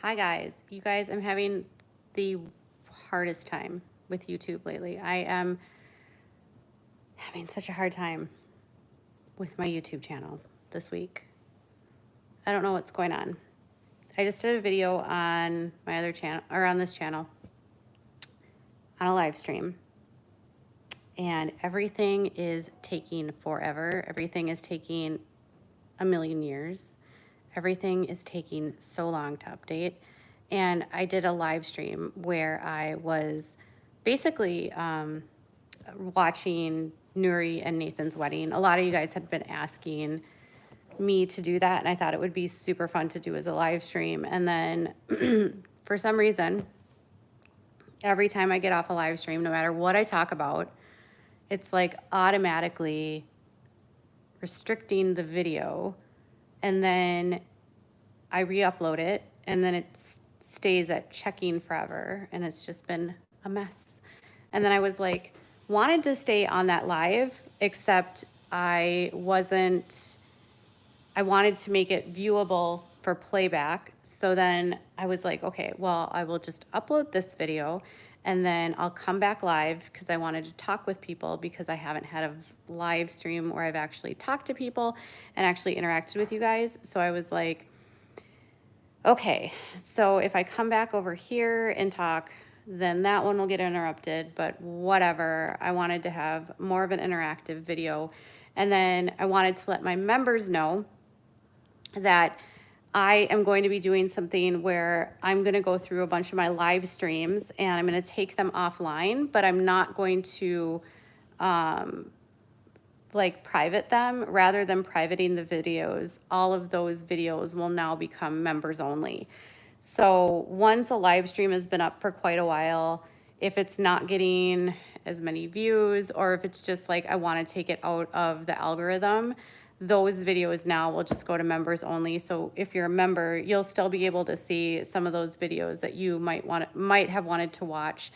Hi guys. You guys, I'm having the hardest time with YouTube lately. I am having such a hard time with my YouTube channel this week. I don't know what's going on. I just did a video on my other channel, or on this channel, on a live stream. And everything is taking forever. Everything is taking a million years. Everything is taking so long to update. And I did a live stream where I was basically watching Nuri and Nathan's wedding. A lot of you guys had been asking me to do that, and I thought it would be super fun to do as a live stream. And then for some reason, every time I get off a live stream, no matter what I talk about, it's like automatically restricting the video, and then I re-upload it, and then it stays at checking forever, and it's just been a mess. And then I was like, wanted to stay on that live, except I wanted to make it viewable for playback. So then I was like, okay, well, I will just upload this video and then I'll come back live because I wanted to talk with people, because I haven't had a live stream where I've actually talked to people and actually interacted with you guys. So I was like, okay, so if I come back over here and talk, then that one will get interrupted, but whatever. I wanted to have more of an interactive video. And then I wanted to let my members know that I am going to be doing something where I'm going to go through a bunch of my live streams and I'm going to take them offline, but I'm not going to like private them. Rather than privating the videos, all of those videos will now become members only. So once a live stream has been up for quite a while, if it's not getting as many views, or if it's just like I want to take it out of the algorithm, those videos now will just go to members only. So if you're a member, you'll still be able to see some of those videos that you might have wanted to watch,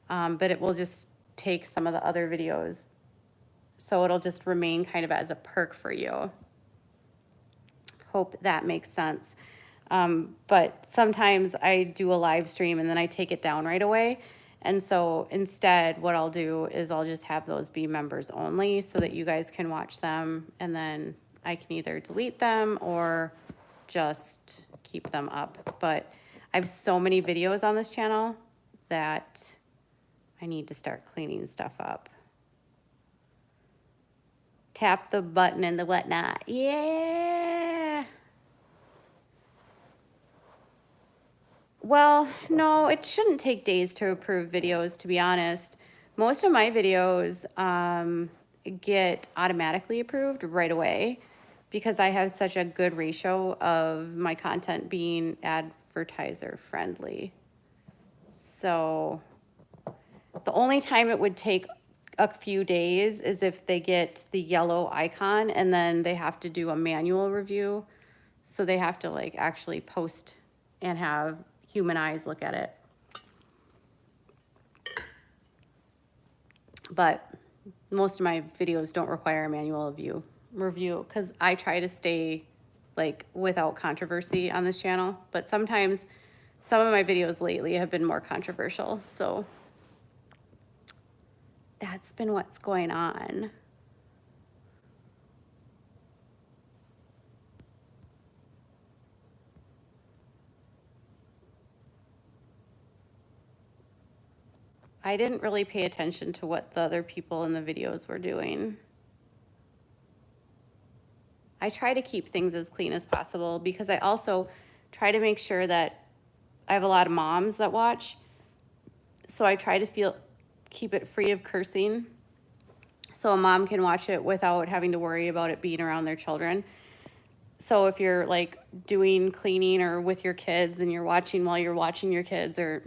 but it will just take some of the other videos. So it'll just remain kind of as a perk for you. Hope that makes sense. But sometimes I do a live stream and then I take it down right away. And so instead, what I'll do is I'll just have those be members only so that you guys can watch them, and then I can either delete them or just keep them up. But I have so many videos on this channel that I need to start cleaning stuff up. Tap the button and the whatnot. Yeah. Well, no, it shouldn't take days to approve videos, to be honest. Most of my videos get automatically approved right away because I have such a good ratio of my content being advertiser friendly. So the only time it would take a few days is if they get the yellow icon and then they have to do a manual review. So they have to like actually post and have human eyes look at it. But most of my videos don't require a manual review because I try to stay like without controversy on this channel. But sometimes some of my videos lately have been more controversial. So that's been what's going on. I didn't really pay attention to what the other people in the videos were doing. I try to keep things as clean as possible because I also try to make sure that I have a lot of moms that watch. So I try to keep it free of cursing so a mom can watch it without having to worry about it being around their children. So if you're like doing cleaning or with your kids and you're watching while you're watching your kids, or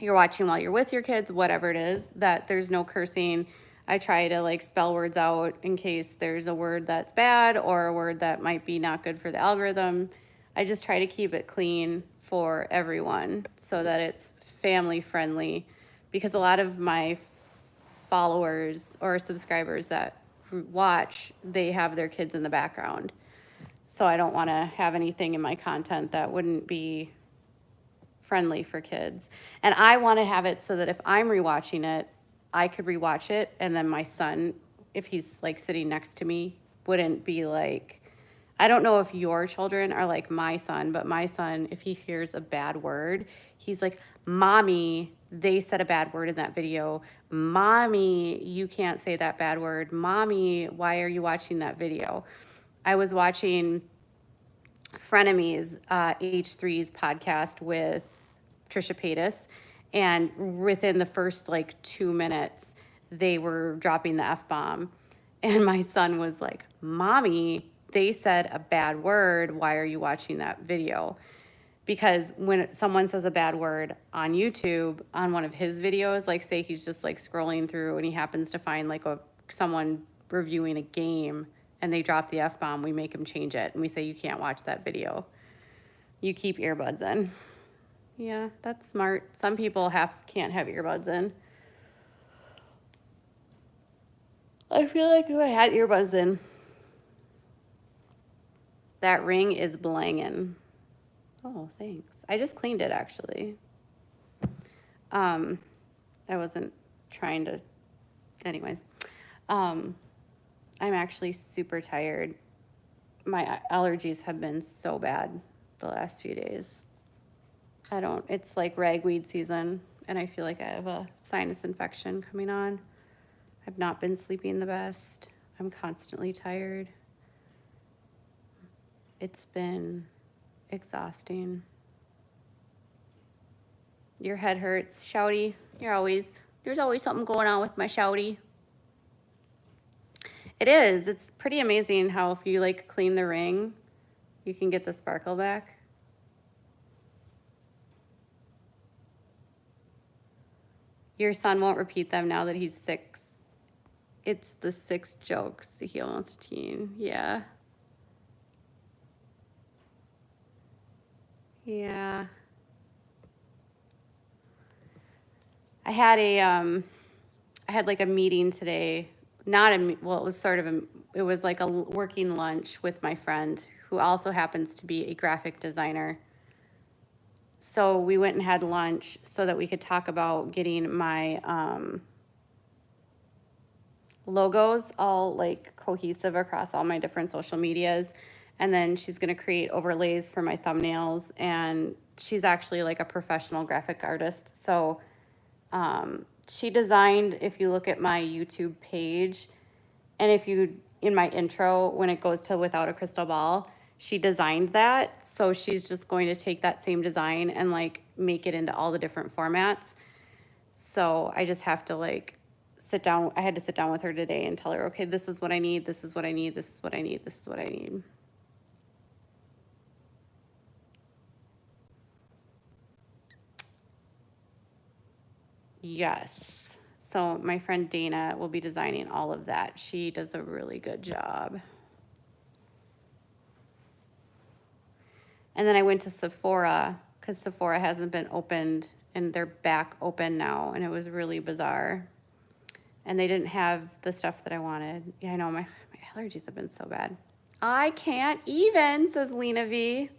you're watching while you're with your kids, whatever it is, that there's no cursing. I try to like spell words out in case there's a word that's bad or a word that might be not good for the algorithm. I just try to keep it clean for everyone so that it's family friendly, because a lot of my followers or subscribers that watch, they have their kids in the background. So I don't want to have anything in my content that wouldn't be friendly for kids. And I want to have it so that if I'm rewatching it, I could rewatch it, and then my son, if he's like sitting next to me, wouldn't be like, I don't know if your children are like my son, but my son, if he hears a bad word, he's like, Mommy, they said a bad word in that video. Mommy, you can't say that bad word. Mommy, why are you watching that video? I was watching Frenemies, H3's podcast with Trisha Paytas, and within the first like 2 minutes, they were dropping the F-bomb. And my son was like, Mommy, they said a bad word. Why are you watching that video? Because when someone says a bad word on YouTube, on one of his videos, like say he's just like scrolling through and he happens to find like someone reviewing a game and they drop the F-bomb, we make him change it. And we say, you can't watch that video. You keep earbuds in. Yeah, that's smart. Some people can't have earbuds in. I feel like if I had earbuds in, that ring is blangin'. Oh, thanks. I just cleaned it, actually. I wasn't trying to, anyways. I'm actually super tired. My allergies have been so bad the last few days. It's like ragweed season, and I feel like I have a sinus infection coming on. I've not been sleeping the best. I'm constantly tired. It's been exhausting. Your head hurts, Shouty. There's always something going on with my Shouty. It is. It's pretty amazing how if you like clean the ring, you can get the sparkle back. Your son won't repeat them now that he's 6. It's the 6 jokes. He almost a teen. Yeah. Yeah. I had like a meeting today. It was like a working lunch with my friend who also happens to be a graphic designer. So we went and had lunch so that we could talk about getting my logos all like cohesive across all my different social medias. And then she's going to create overlays for my thumbnails. And she's actually like a professional graphic artist. So she designed, if you look at my YouTube page, and in my intro, when it goes to Without a Crystal Ball, she designed that. So she's just going to take that same design and like make it into all the different formats. So I just have to like sit down. I had to sit down with her today and tell her, okay, this is what I need. This is what I need. This is what I need. This is what I need. Yes. So my friend Dana will be designing all of that. She does a really good job. And then I went to Sephora because Sephora hasn't been opened and they're back open now. And it was really bizarre. And they didn't have the stuff that I wanted. Yeah, I know, my allergies have been so bad. I can't even, says Lena V.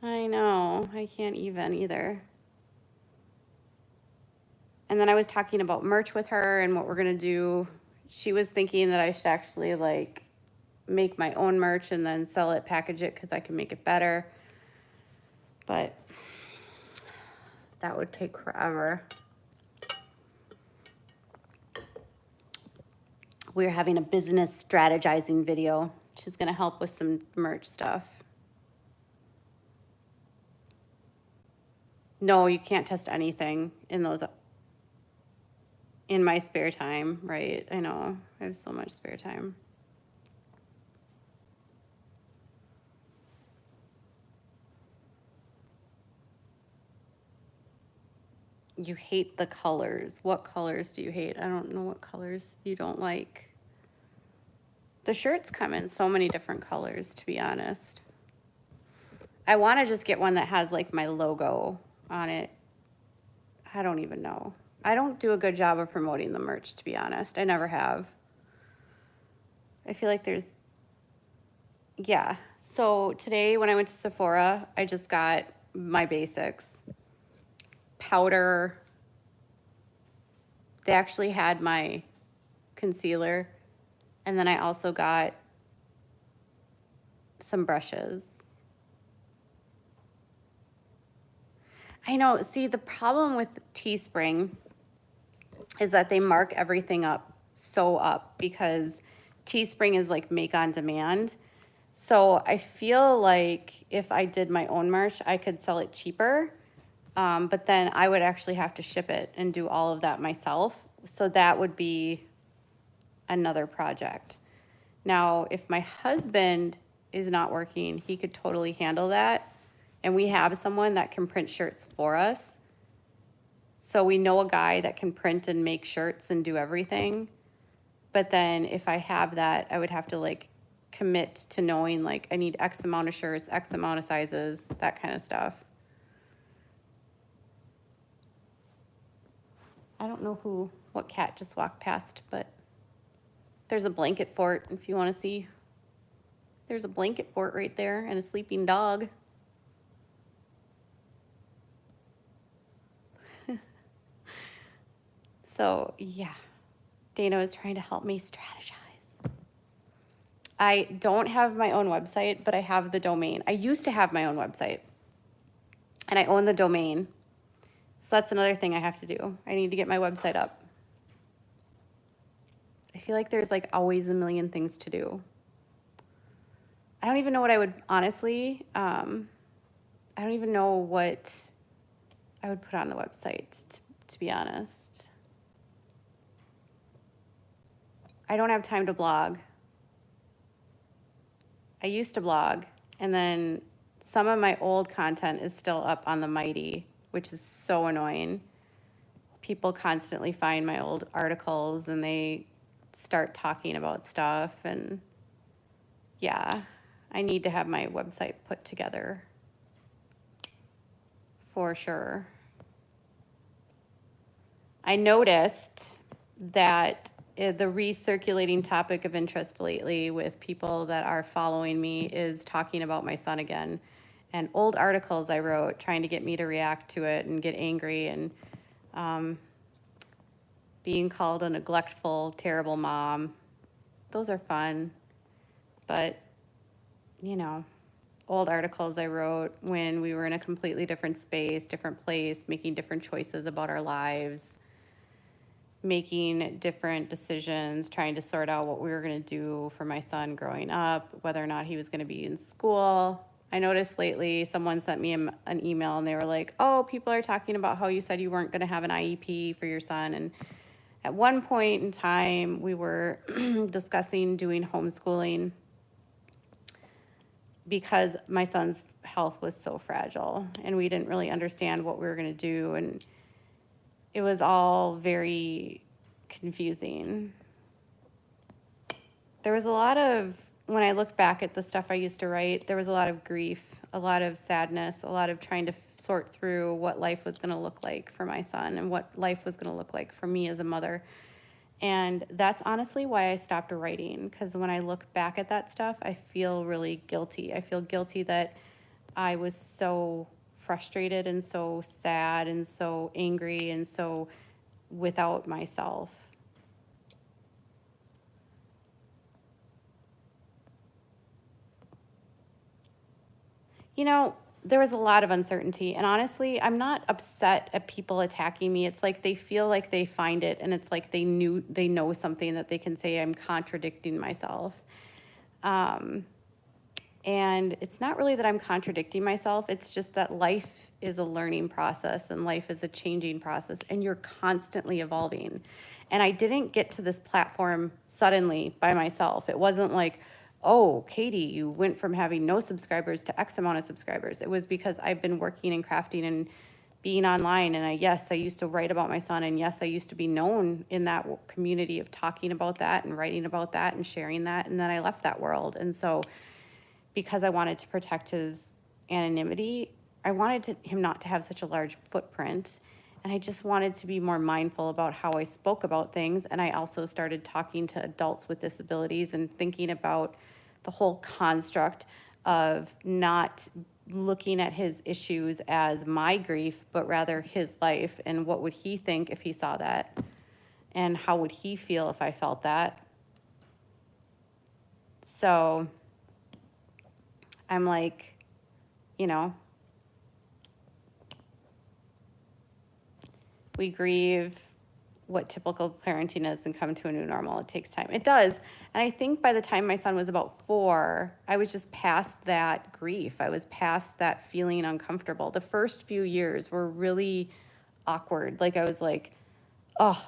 I know, I can't even either. And then I was talking about merch with her and what we're gonna do. She was thinking that I should actually like make my own merch and then sell it, package it, because I can make it better. But that would take forever. We're having a business strategizing video. She's gonna help with some merch stuff. No, you can't test anything in my spare time, right? I know, I have so much spare time. You hate the colors. What colors do you hate? I don't know what colors you don't like. The shirts come in so many different colors, to be honest. I want to just get one that has like my logo on it. I don't even know. I don't do a good job of promoting the merch, to be honest. I never have. I feel like yeah. So today when I went to Sephora, I just got my basics. powder. They actually had my concealer. And then I also got some brushes. I know, see, the problem with Teespring is that they mark everything up so up because Teespring is like make on demand. So I feel like if I did my own merch, I could sell it cheaper. But then I would actually have to ship it and do all of that myself. So that would be another project. Now, if my husband is not working, he could totally handle that. And we have someone that can print shirts for us. So we know a guy that can print and make shirts and do everything. But then if I have that, I would have to like commit to knowing like I need X amount of shirts, X amount of sizes, that kind of stuff. I don't know what cat just walked past, but there's a blanket fort if you want to see. There's a blanket fort right there and a sleeping dog. So yeah, Dana was trying to help me strategize. I don't have my own website, but I have the domain. I used to have my own website and I own the domain. So that's another thing I have to do. I need to get my website up. I feel like there's like always a million things to do. I don't even know what I would, honestly, I don't even know what I would put on the website, to be honest. I don't have time to blog. I used to blog, and then some of my old content is still up on the Mighty, which is so annoying. People constantly find my old articles and they start talking about stuff, and yeah, I need to have my website put together for sure. I noticed that the recirculating topic of interest lately with people that are following me is talking about my son again, and old articles I wrote trying to get me to react to it and get angry, and being called a neglectful, terrible mom. Those are fun, but you know, old articles I wrote when we were in a completely different space, different place, making different choices about our lives, making different decisions, trying to sort out what we were going to do for my son growing up, whether or not he was going to be in school. I noticed lately someone sent me an email and they were like, oh, people are talking about how you said you weren't going to have an IEP for your son. And at one point in time, we were discussing doing homeschooling because my son's health was so fragile and we didn't really understand what we were going to do. And it was all very confusing. There was a lot of, when I look back at the stuff I used to write, there was a lot of grief, a lot of sadness, a lot of trying to sort through what life was going to look like for my son and what life was going to look like for me as a mother. And that's honestly why I stopped writing, because when I look back at that stuff, I feel really guilty. I feel guilty that I was so frustrated and so sad and so angry and so without myself. You know, there was a lot of uncertainty, and honestly, I'm not upset at people attacking me. It's like they feel like they find it, and it's like they know something that they can say I'm contradicting myself. And it's not really that I'm contradicting myself. It's just that life is a learning process and life is a changing process, and you're constantly evolving. And I didn't get to this platform suddenly by myself. It wasn't like, oh, Katie, you went from having no subscribers to X amount of subscribers. It was because I've been working and crafting and being online. And I used to write about my son. And yes, I used to be known in that community of talking about that and writing about that and sharing that. And then I left that world. And so because I wanted to protect his anonymity, I wanted him not to have such a large footprint. And I just wanted to be more mindful about how I spoke about things. And I also started talking to adults with disabilities and thinking about the whole construct of not looking at his issues as my grief, but rather his life, and what would he think if he saw that, and how would he feel if I felt that. So I'm like, you know, we grieve what typical parenting is and come to a new normal. It takes time. It does. And I think by the time my son was about 4, I was just past that grief. I was past that feeling uncomfortable. The first few years were really awkward. Like I was like, oh,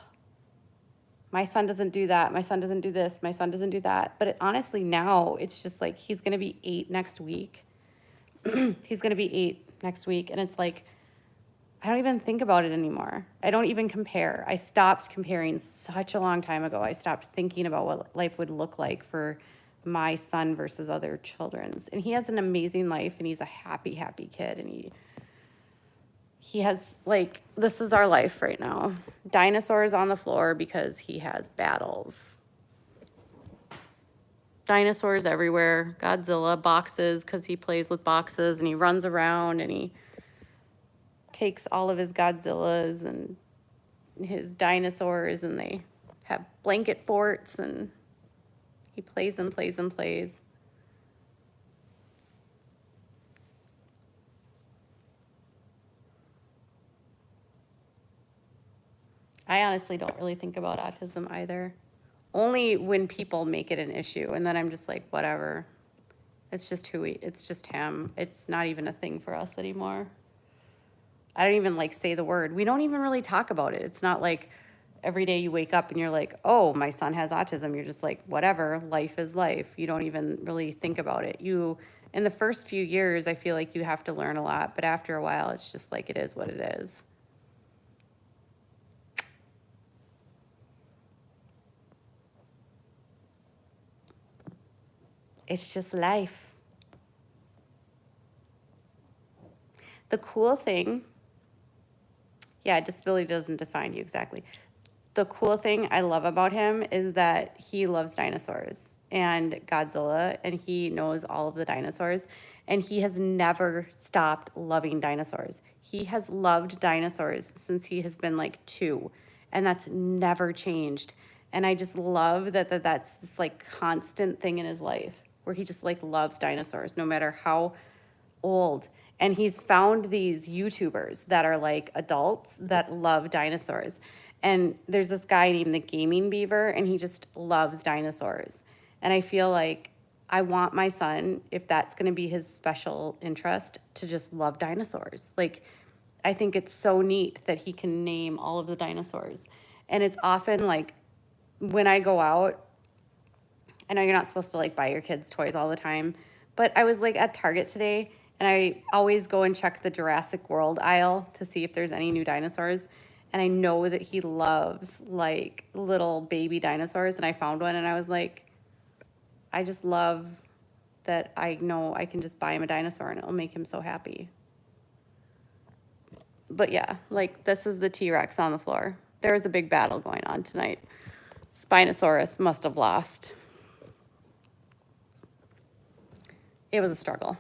my son doesn't do that. My son doesn't do this. My son doesn't do that. But honestly, now it's just like, he's going to be 8 next week. He's going to be 8 next week. And it's like, I don't even think about it anymore. I don't even compare. I stopped comparing such a long time ago. I stopped thinking about what life would look like for my son versus other children's. And he has an amazing life, and he's a happy, happy kid. And he has, like, this is our life right now. Dinosaurs on the floor because he has battles. Dinosaurs everywhere. Godzilla boxes because he plays with boxes, and he runs around, and he takes all of his Godzillas and his dinosaurs, and they have blanket forts, and he plays and plays and plays. I honestly don't really think about autism either. Only when people make it an issue, and then I'm just like, whatever. It's just it's just him. It's not even a thing for us anymore. I don't even like say the word. We don't even really talk about it. It's not like every day you wake up and you're like, oh, my son has autism. You're just like, whatever, life is life. You don't even really think about it. In the first few years, I feel like you have to learn a lot, but after a while, it's just like, it is what it is. It's just life. The cool thing, yeah, disability doesn't define you exactly. The cool thing I love about him is that he loves dinosaurs and Godzilla, and he knows all of the dinosaurs, and he has never stopped loving dinosaurs. He has loved dinosaurs since he has been like 2, and that's never changed. And I just love that's this like constant thing in his life where he just like loves dinosaurs no matter how old. And he's found these YouTubers that are like adults that love dinosaurs. And there's this guy named the Gaming Beaver, and he just loves dinosaurs. And I feel like I want my son, if that's going to be his special interest, to just love dinosaurs. Like, I think it's so neat that he can name all of the dinosaurs. And it's often like when I go out, I know you're not supposed to like buy your kids toys all the time, but I was like at Target today, and I always go and check the Jurassic World aisle to see if there's any new dinosaurs. And I know that he loves like little baby dinosaurs, and I found one, and I was like, I just love that I know I can just buy him a dinosaur and it'll make him so happy. But yeah, like this is the T-Rex on the floor. There was a big battle going on tonight. Spinosaurus must have lost. It was a struggle.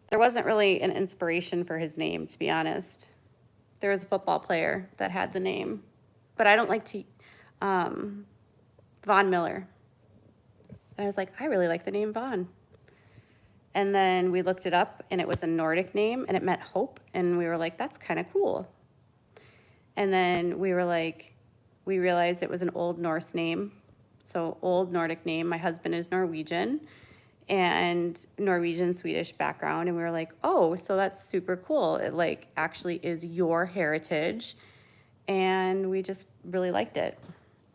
There wasn't really an inspiration for his name, to be honest. There was a football player that had the name, but I don't like to, Von Miller. And I was like, I really like the name Von. And then we looked it up, and it was a Nordic name, and it meant hope. And we were like, that's kind of cool. And then we were like, we realized it was an Old Norse name. So old Nordic name. My husband is Norwegian, and Norwegian Swedish background. And we were like, oh, so that's super cool. It like actually is your heritage. And we just really liked it.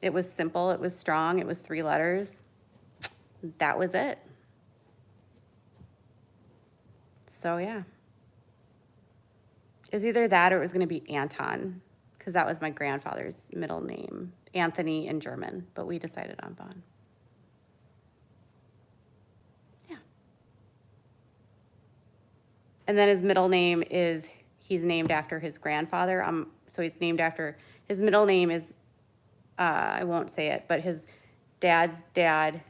It was simple. It was strong. It was 3 letters. That was it. So yeah. It was either that or it was going to be Anton, because that was my grandfather's middle name, Anthony in German, but we decided on Von. Yeah. And then his middle name he's named after his grandfather. So he's named after, his middle name is I won't say it, but his dad's dad,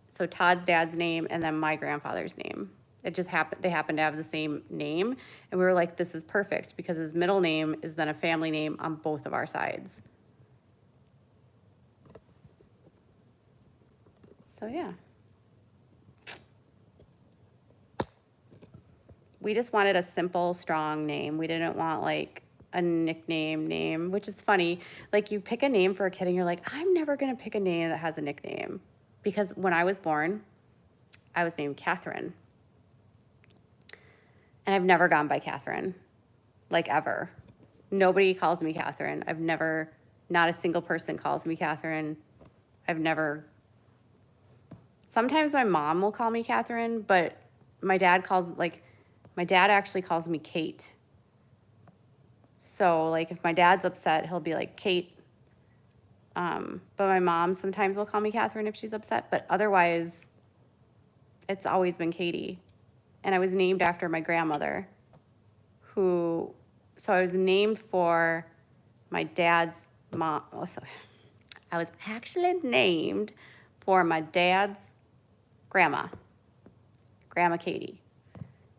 so Todd's dad's name and then my grandfather's name. It just happened, they happened to have the same name. And we were like, this is perfect because his middle name is then a family name on both of our sides. So yeah. We just wanted a simple, strong name. We didn't want like a nickname name, which is funny. Like you pick a name for a kid and you're like, I'm never going to pick a name that has a nickname. Because when I was born, I was named Catherine. And I've never gone by Catherine, like ever. Nobody calls me Catherine. I've never, not a single person calls me Catherine. I've never, sometimes my mom will call me Catherine, but my dad actually calls me Kate. So like if my dad's upset, he'll be like, Kate. But my mom sometimes will call me Catherine if she's upset, but otherwise it's always been Katie. And I was named after my grandmother so I was named for my dad's mom. I was actually named for my dad's grandma Katie.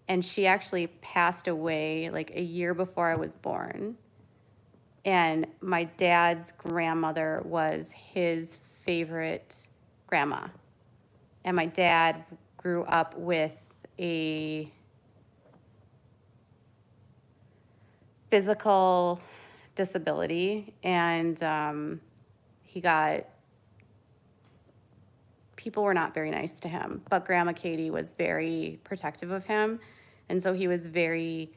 And she actually passed away like a year before I was born. And my dad's grandmother was his favorite grandma. And my dad grew up with a physical disability, and people were not very nice to him, but Grandma Katie was very protective of him. And so he was very,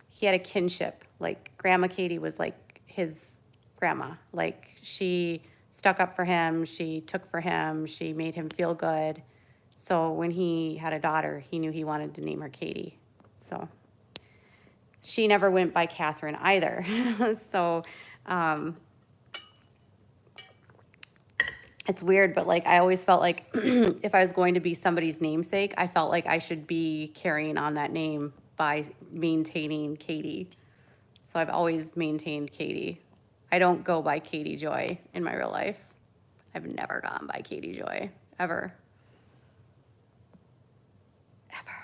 he had a kinship. Like Grandma Katie was like his grandma. Like she stuck up for him, she took for him, she made him feel good. So when he had a daughter, he knew he wanted to name her Katie. So she never went by Catherine either. So it's weird, but like I always felt like if I was going to be somebody's namesake, I felt like I should be carrying on that name by maintaining Katie. So I've always maintained Katie. I don't go by Katie Joy in my real life. I've never gone by Katie Joy, ever. Ever.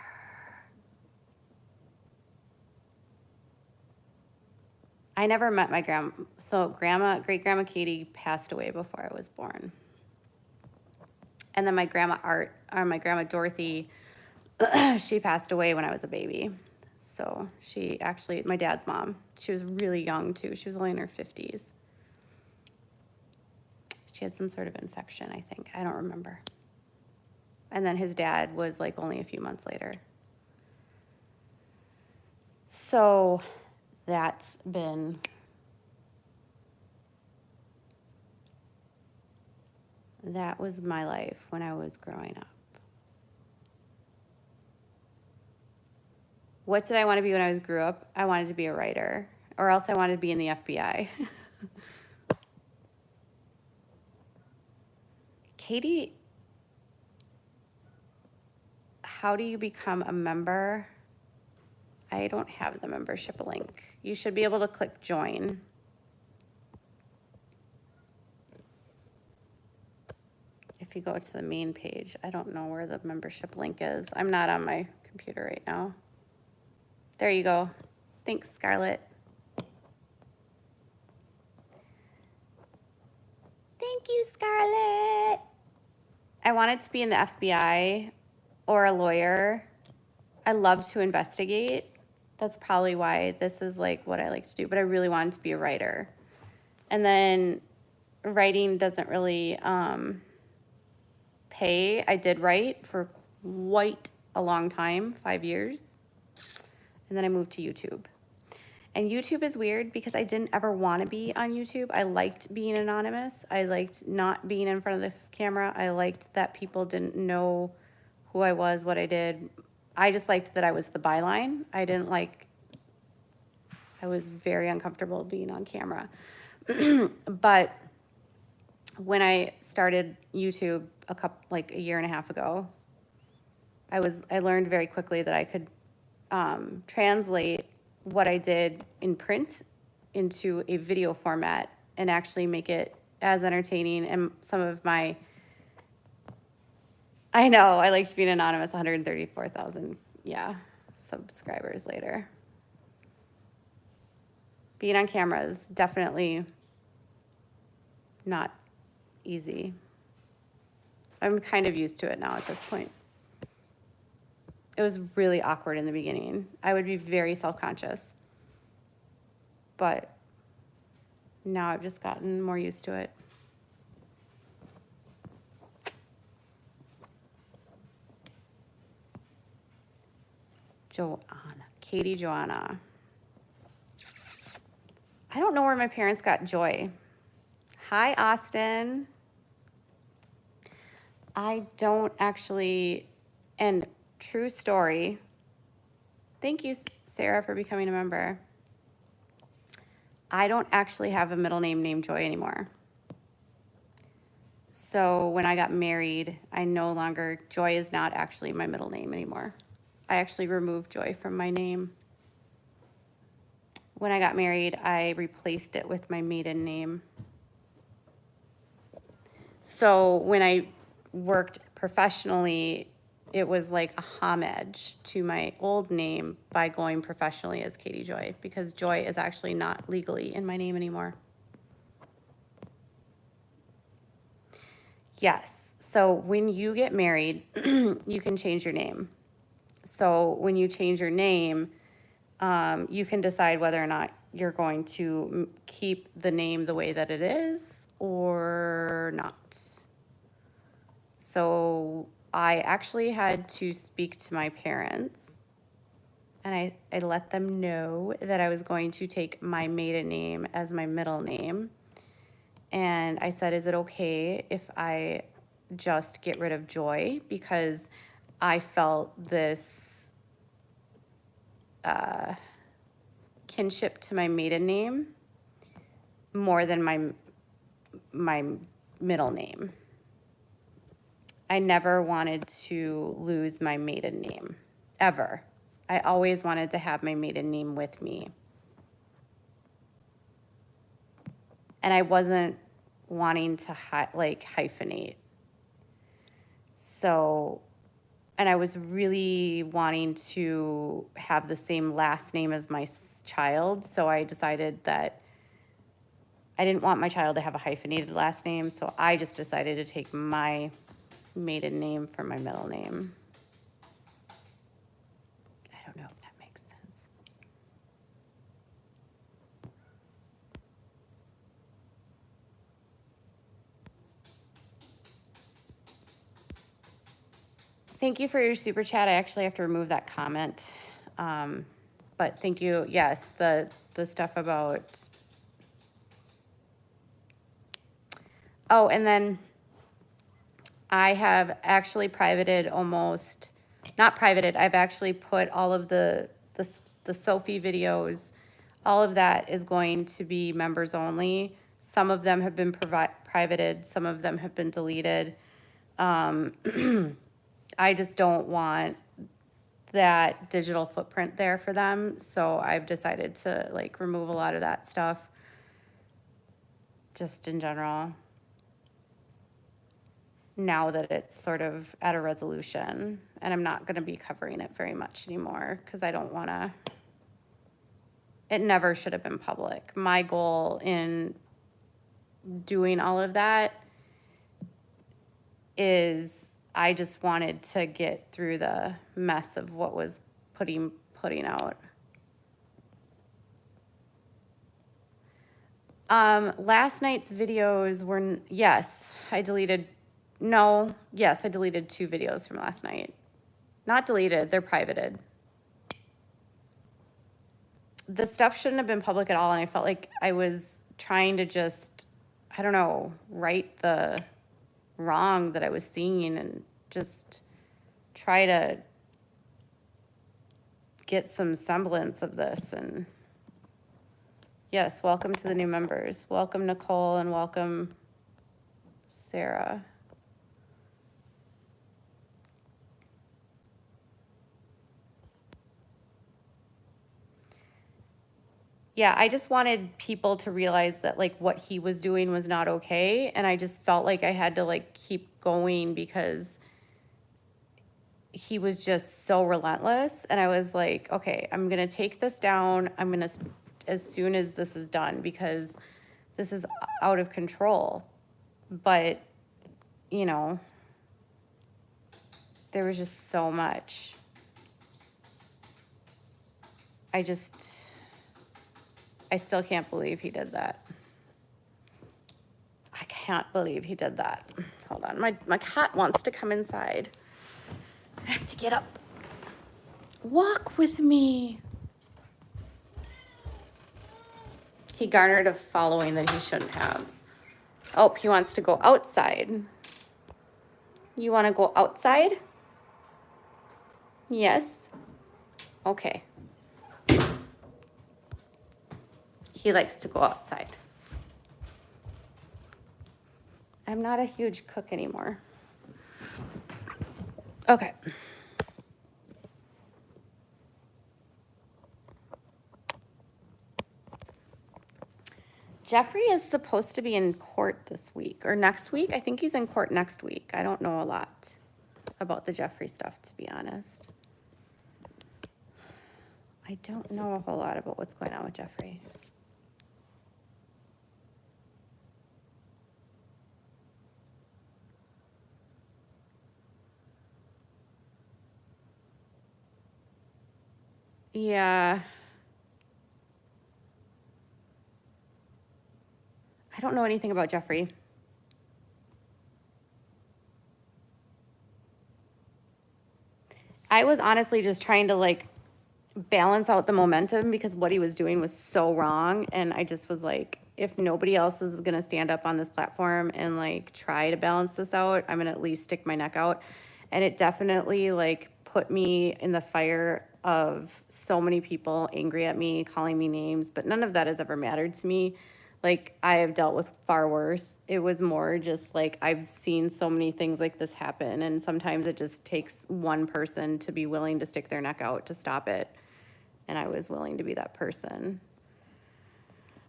I never met my grandma. So great grandma Katie passed away before I was born. And then my grandma Dorothy, she passed away when I was a baby. So she actually, my dad's mom, she was really young too. She was only in her 50s. She had some sort of infection, I think. I don't remember. And then his dad was like only a few months later. So that was my life when I was growing up. What did I want to be when I grew up? I wanted to be a writer, or else I wanted to be in the FBI. Katie, how do you become a member? I don't have the membership link. You should be able to click join. If you go to the main page, I don't know where the membership link is. I'm not on my computer right now. There you go. Thanks, Scarlett. Thank you, Scarlett. I wanted to be in the FBI or a lawyer. I love to investigate. That's probably why this is like what I like to do, but I really wanted to be a writer. And then writing doesn't really pay. I did write for quite a long time, 5 years. And then I moved to YouTube. And YouTube is weird because I didn't ever want to be on YouTube. I liked being anonymous. I liked not being in front of the camera. I liked that people didn't know who I was, what I did. I just liked that I was the byline. I was very uncomfortable being on camera. But when I started YouTube a year and a half ago, I learned very quickly that I could translate what I did in print into a video format and actually make it as entertaining. And some of my, I know, I liked being anonymous, 134,000, yeah, subscribers later. Being on camera is definitely not easy. I'm kind of used to it now at this point. It was really awkward in the beginning. I would be very self-conscious. But now I've just gotten more used to it. Katie Joanna. I don't know where my parents got Joy. Hi, Austin. I don't actually, and true story. Thank you, Sarah, for becoming a member. I don't actually have a middle name named Joy anymore. So when I got married, Joy is not actually my middle name anymore. I actually removed Joy from my name. When I got married, I replaced it with my maiden name. So when I worked professionally, it was like a homage to my old name by going professionally as Katie Joy, because Joy is actually not legally in my name anymore. Yes, so when you get married, you can change your name. So when you change your name, you can decide whether or not you're going to keep the name the way that it is or not. So I actually had to speak to my parents, and I let them know that I was going to take my maiden name as my middle name. And I said, is it okay if I just get rid of Joy? Because I felt this kinship to my maiden name more than my middle name. I never wanted to lose my maiden name, ever. I always wanted to have my maiden name with me. And I wasn't wanting to hyphenate. So, and I was really wanting to have the same last name as my child. So I decided that I didn't want my child to have a hyphenated last name. So I just decided to take my maiden name for my middle name. I don't know if that makes sense. Thank you for your super chat. I actually have to remove that comment. But thank you. Yes, the stuff about, oh, and then I have actually not privated, I've actually put all of the Sophie videos, all of that is going to be members only. Some of them have been privated, some of them have been deleted. I just don't want that digital footprint there for them, so I've decided to remove a lot of that stuff, just in general, now that it's sort of at a resolution, and I'm not going to be covering it very much anymore because I don't want to. It never should have been public. My goal in doing all of that is I just wanted to get through the mess of what was putting out. Last night's videos were, yes, I deleted 2 videos from last night. Not deleted, they're privated. The stuff shouldn't have been public at all, and I felt like I was trying to just, I don't know, right the wrong that I was seeing and just try to get some semblance of this. And yes, welcome to the new members. Welcome, Nicole, and welcome, Sarah. yeah, I just wanted people to realize that like what he was doing was not okay. And I just felt like I had to like keep going because he was just so relentless. And I was like, okay, I'm going to take this down. I'm going to, as soon as this is done, because this is out of control. But, you know, there was just so much. I still can't believe he did that. I can't believe he did that. Hold on, my cat wants to come inside. I have to get up. Walk with me. He garnered a following that he shouldn't have. Oh, he wants to go outside. You want to go outside? Yes. Okay. He likes to go outside. I'm not a huge cook anymore. Okay. Jeffrey is supposed to be in court this week or next week. I think he's in court next week. I don't know a lot about the Jeffrey stuff, to be honest. I don't know a whole lot about what's going on with Jeffrey. Yeah. I don't know anything about Jeffrey. I was honestly just trying to like balance out the momentum because what he was doing was so wrong. And I just was like, if nobody else is going to stand up on this platform and like try to balance this out, I'm going to at least stick my neck out. And it definitely like put me in the fire of so many people angry at me, calling me names, but none of that has ever mattered to me. Like I have dealt with far worse. It was more just like I've seen so many things like this happen, and sometimes it just takes one person to be willing to stick their neck out to stop it. And I was willing to be that person.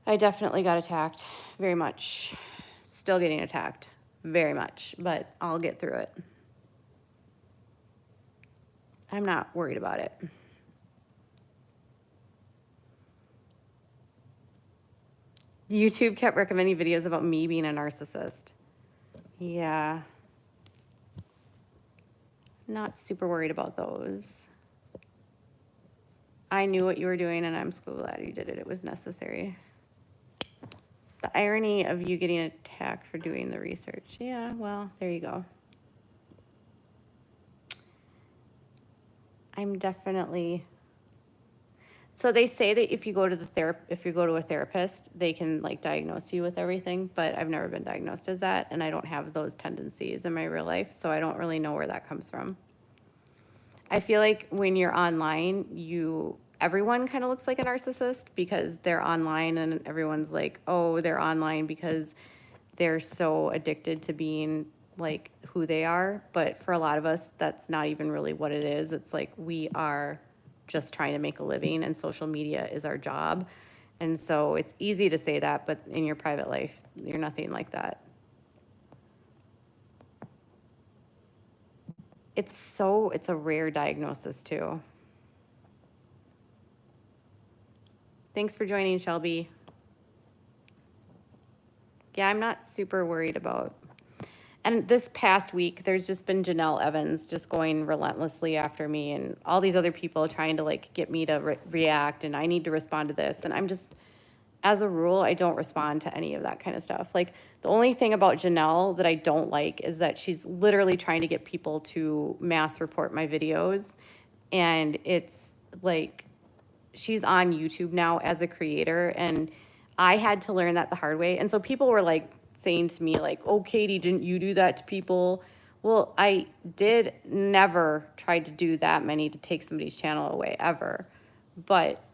I definitely got attacked very much. Still getting attacked very much, but I'll get through it. I'm not worried about it. YouTube kept recommending videos about me being a narcissist. Yeah. Not super worried about those. I knew what you were doing, and I'm so glad you did it. It was necessary. The irony of you getting attacked for doing the research. Yeah, well, there you go. I'm definitely... So they say that if you go to a therapist, they can like diagnose you with everything, but I've never been diagnosed as that, and I don't have those tendencies in my real life, so I don't really know where that comes from. I feel like when you're online, everyone kind of looks like a narcissist because they're online, and everyone's like, oh, they're online because they're so addicted to being like who they are. But for a lot of us, that's not even really what it is. It's like we are just trying to make a living, and social media is our job. And so it's easy to say that, but in your private life, you're nothing like that. It's a rare diagnosis too. Thanks for joining, Shelby. Yeah, I'm not super worried about. And this past week, there's just been Janelle Evans just going relentlessly after me, and all these other people trying to like get me to react, and I need to respond to this. And I'm just, as a rule, I don't respond to any of that kind of stuff. Like the only thing about Janelle that I don't like is that she's literally trying to get people to mass report my videos. And it's like, she's on YouTube now as a creator, and I had to learn that the hard way. And so people were like saying to me like, oh, Katie, didn't you do that to people? Well, I did never try to do that many to take somebody's channel away ever. But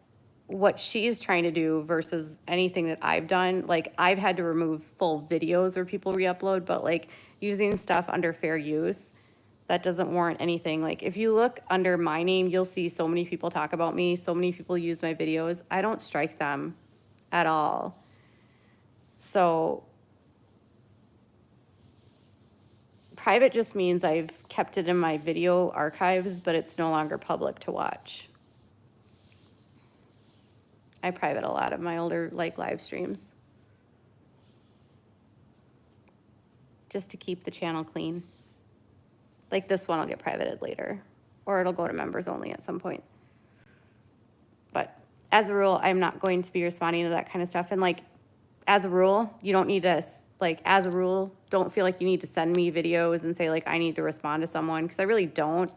what she's trying to do versus anything that I've done, like I've had to remove full videos where people re-upload, but like using stuff under fair use, that doesn't warrant anything. Like if you look under my name, you'll see so many people talk about me, so many people use my videos. I don't strike them. at all. So private just means I've kept it in my video archives, but it's no longer public to watch. I private a lot of my older like live streams just to keep the channel clean. Like this one will get privated later, or it'll go to members only at some point. But as a rule, I'm not going to be responding to that kind of stuff. And like, as a rule, you don't need to, like, as a rule, don't feel like you need to send me videos and say like, I need to respond to someone, because I really don't.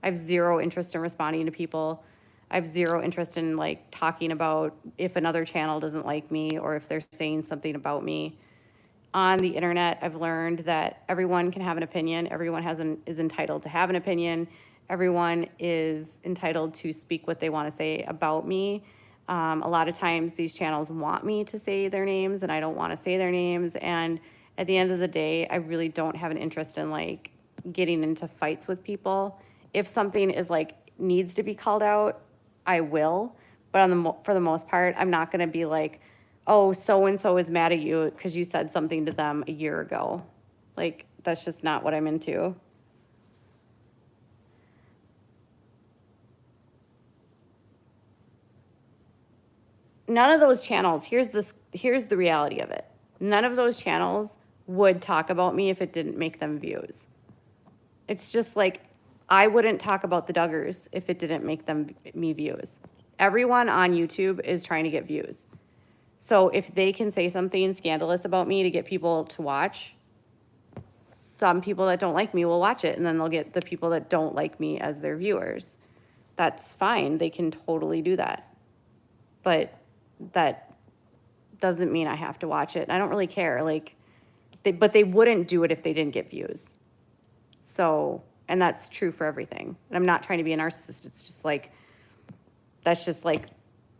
I have zero interest in responding to people. I have zero interest in like talking about if another channel doesn't like me or if they're saying something about me. On the internet, I've learned that everyone can have an opinion. Everyone is entitled to have an opinion. Everyone is entitled to speak what they want to say about me. A lot of times these channels want me to say their names and I don't want to say their names. And at the end of the day, I really don't have an interest in like getting into fights with people. If something is like needs to be called out, I will. But for the most part, I'm not going to be like, oh, so-and-so is mad at you because you said something to them a year ago. Like, that's just not what I'm into. None of those channels, here's the reality of it. None of those channels would talk about me if it didn't make them views. It's just like, I wouldn't talk about the Duggars if it didn't make me views. Everyone on YouTube is trying to get views. So if they can say something scandalous about me to get people to watch, some people that don't like me will watch it, and then they'll get the people that don't like me as their viewers. That's fine. They can totally do that. But that doesn't mean I have to watch it. I don't really care. Like, but they wouldn't do it if they didn't get views. So, and that's true for everything. And I'm not trying to be a narcissist. It's just like, that's just like,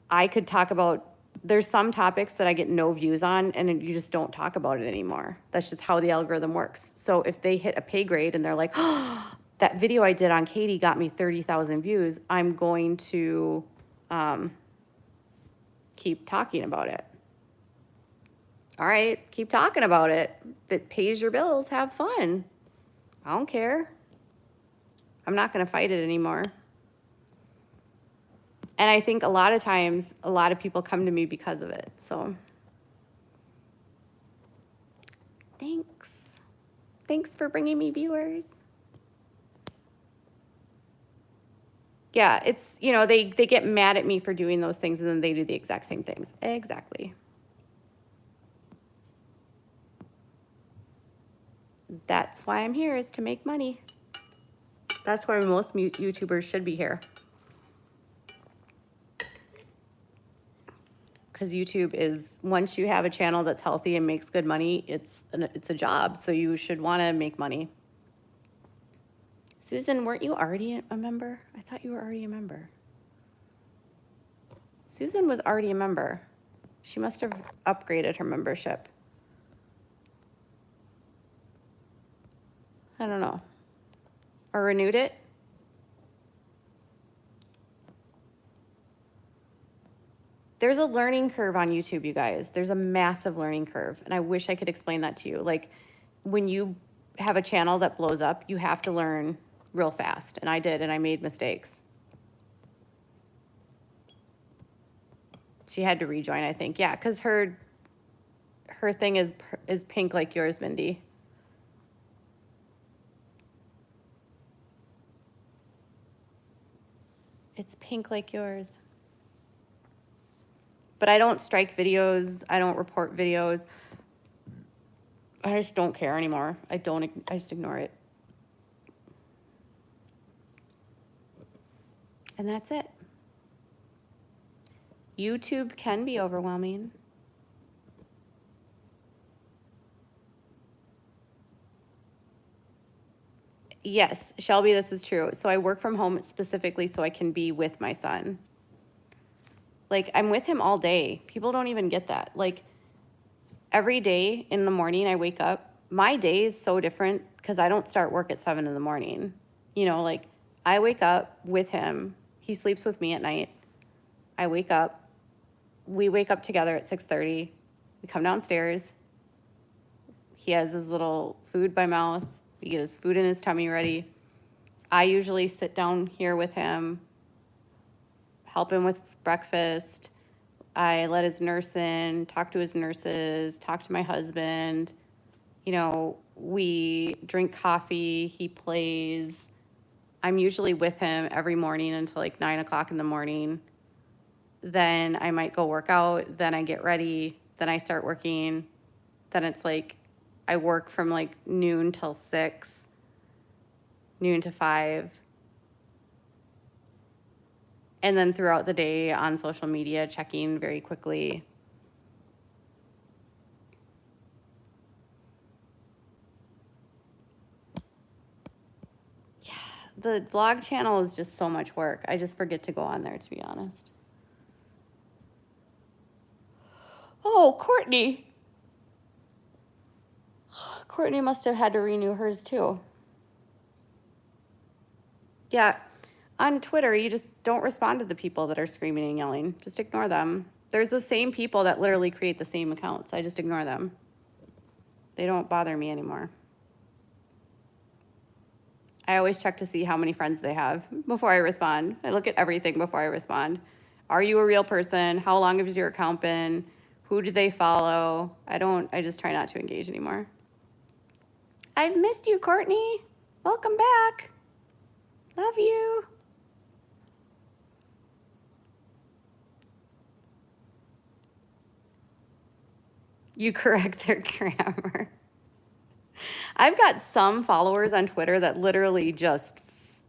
I could talk about, there's some topics that I get no views on and you just don't talk about it anymore. That's just how the algorithm works. So if they hit a pay grade and they're like, oh, that video I did on Katie got me 30,000 views, I'm going to keep talking about it. All right, keep talking about it. If it pays your bills, have fun. I don't care. I'm not going to fight it anymore. And I think a lot of times, a lot of people come to me because of it. So thanks. Thanks for bringing me viewers. Yeah, it's, you know, they get mad at me for doing those things and then they do the exact same things. Exactly. That's why I'm here, is to make money. That's why most YouTubers should be here. Because YouTube is, once you have a channel that's healthy and makes good money, it's a job. So you should want to make money. Susan, weren't you already a member? I thought you were already a member. Susan was already a member. She must have upgraded her membership. I don't know. Or renewed it. There's a learning curve on YouTube, you guys. There's a massive learning curve. And I wish I could explain that to you. Like, when you have a channel that blows up, you have to learn real fast. And I did, and I made mistakes. She had to rejoin, I think. Yeah, because her thing is pink like yours, Mindy. It's pink like yours. But I don't strike videos. I don't report videos. I just don't care anymore. I just ignore it. And that's it. YouTube can be overwhelming. Yes, Shelby, this is true. So I work from home specifically so I can be with my son. Like, I'm with him all day. People don't even get that. Like, every day in the morning I wake up, my day is so different because I don't start work at 7 in the morning. You know, like, I wake up with him. He sleeps with me at night. I wake up. we wake up together at 6:30. We come downstairs. He has his little food by mouth. We get his food in his tummy ready. I usually sit down here with him, help him with breakfast. I let his nurse in, talk to his nurses, talk to my husband. You know, we drink coffee, he plays. I'm usually with him every morning until like 9 o'clock in the morning. Then I might go work out, then I get ready, then I start working. Then it's like I work from like noon till 6, noon to 5. And then throughout the day on social media, checking very quickly. Yeah, the vlog channel is just so much work. I just forget to go on there, to be honest. Oh, Courtney. Courtney must have had to renew hers too. Yeah, on Twitter, you just don't respond to the people that are screaming and yelling. Just ignore them. There's the same people that literally create the same accounts. I just ignore them. They don't bother me anymore. I always check to see how many friends they have before I respond. I look at everything before I respond. Are you a real person? How long has your account been? Who do they follow? I just try not to engage anymore. I've missed you, Courtney. Welcome back. Love you. You correct their grammar. I've got some followers on Twitter that literally just,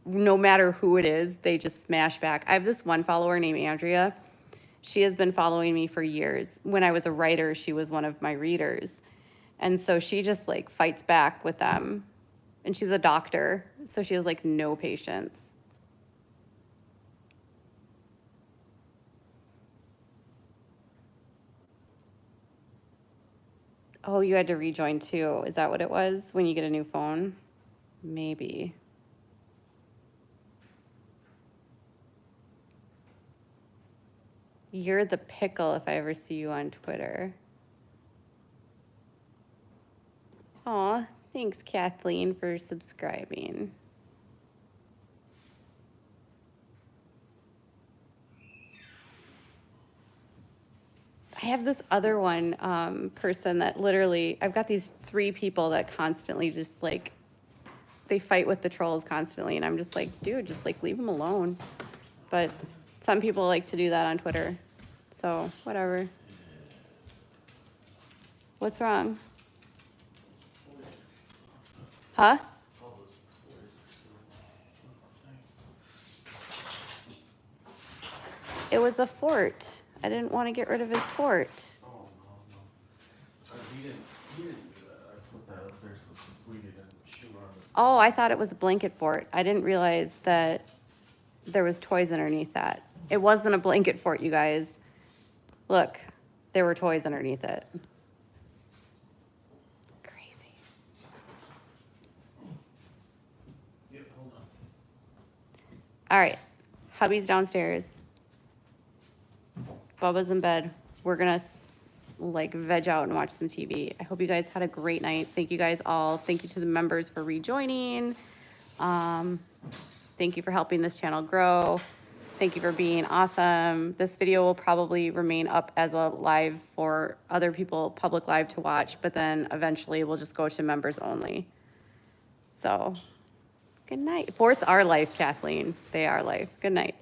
no matter who it is, they just smash back. I have this one follower named Andrea. She has been following me for years. When I was a writer, she was one of my readers. And so she just like fights back with them. And she's a doctor, so she has like no patience. Oh, you had to rejoin too. Is that what it was when you get a new phone? Maybe. You're the pickle if I ever see you on Twitter. Aw, thanks, Kathleen, for subscribing. I have this other one person that literally, I've got these 3 people that constantly just like, they fight with the trolls constantly. And I'm just like, dude, just like leave them alone. But some people like to do that on Twitter. So whatever. What's wrong? Huh? It was a fort. I didn't want to get rid of his fort. Oh, no. He didn't do that. I put that up there so we didn't shoot on it. Oh, I thought it was a blanket fort. I didn't realize that there was toys underneath that. It wasn't a blanket fort, you guys. Look, there were toys underneath it. Crazy. Yep, hold on. All right, hubby's downstairs. Bubba's in bed. We're gonna like veg out and watch some TV. I hope you guys had a great night. Thank you guys all. Thank you to the members for rejoining. Thank you for helping this channel grow. Thank you for being awesome. This video will probably remain up as a live for other people, public live to watch, but then eventually we'll just go to members only. So, good night. Forts are life, Kathleen. They are life. Good night.